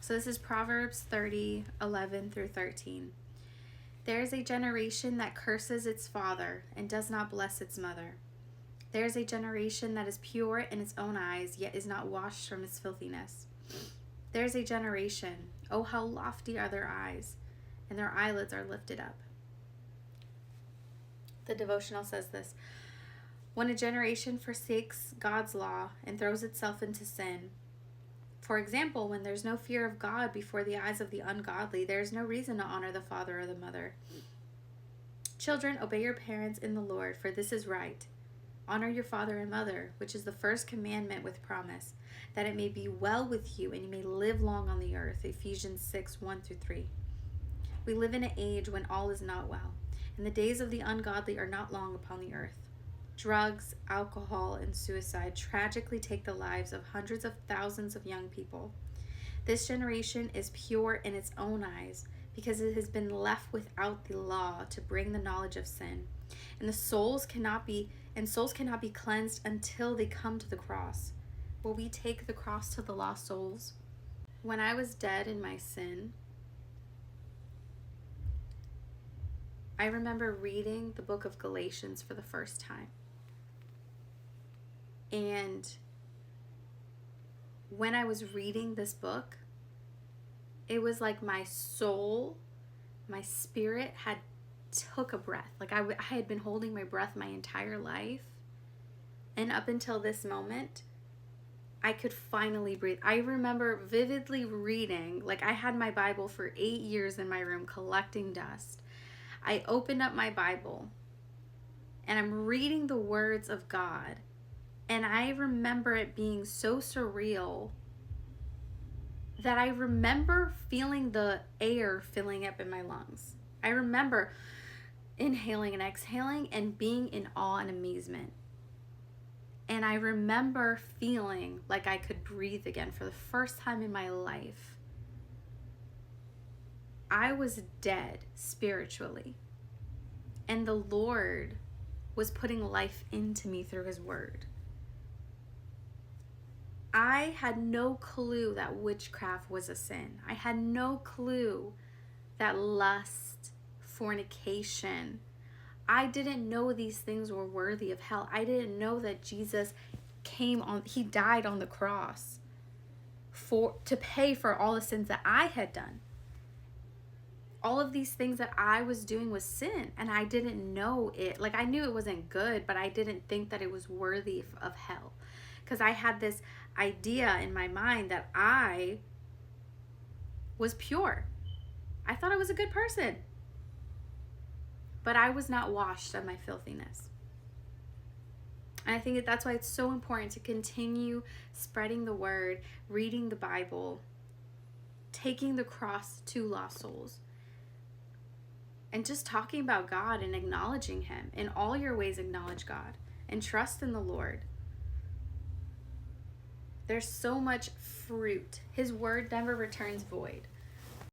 So this is Proverbs 30:11 through 13. There is a generation that curses its father and does not bless its mother. There is a generation that is pure in its own eyes, yet is not washed from its filthiness. There is a generation, oh how lofty are their eyes, and their eyelids are lifted up. The devotional says this: when a generation forsakes God's law and throws itself into sin, for example, when there's no fear of God before the eyes of the ungodly, there is no reason to honor the father or the mother. Children, obey your parents in the Lord, for this is right. Honor your father and mother, which is the first commandment with promise, that it may be well with you and you may live long on the earth. Ephesians 6:1 through 3. We live in an age when all is not well, and the days of the ungodly are not long upon the earth. Drugs, alcohol, and suicide tragically take the lives of hundreds of thousands of young people. This generation is pure in its own eyes because it has been left without the law to bring the knowledge of sin. And souls cannot be cleansed until they come to the cross. Will we take the cross to the lost souls? When I was dead in my sin, I remember reading the book of Galatians for the first time. And when I was reading this book, it was like my soul, my spirit had took a breath. Like I had been holding my breath my entire life. And up until this moment, I could finally breathe. I remember vividly reading, like I had my Bible for 8 years in my room collecting dust. I opened up my Bible and I'm reading the words of God. And I remember it being so surreal that I remember feeling the air filling up in my lungs. I remember inhaling and exhaling and being in awe and amazement. And I remember feeling like I could breathe again for the first time in my life. I was dead spiritually, and the Lord was putting life into me through His Word. I had no clue that witchcraft was a sin. I had no clue that lust, fornication, I didn't know these things were worthy of hell. I didn't know that Jesus He died on the cross to pay for all the sins that I had done. All of these things that I was doing was sin, and I didn't know it. Like I knew it wasn't good, but I didn't think that it was worthy of hell. Because I had this idea in my mind that I was pure. I thought I was a good person. But I was not washed of my filthiness. And I think that's why it's so important to continue spreading the word, reading the Bible, taking the cross to lost souls, and just talking about God and acknowledging Him. In all your ways, acknowledge God and trust in the Lord. There's so much fruit. His word never returns void.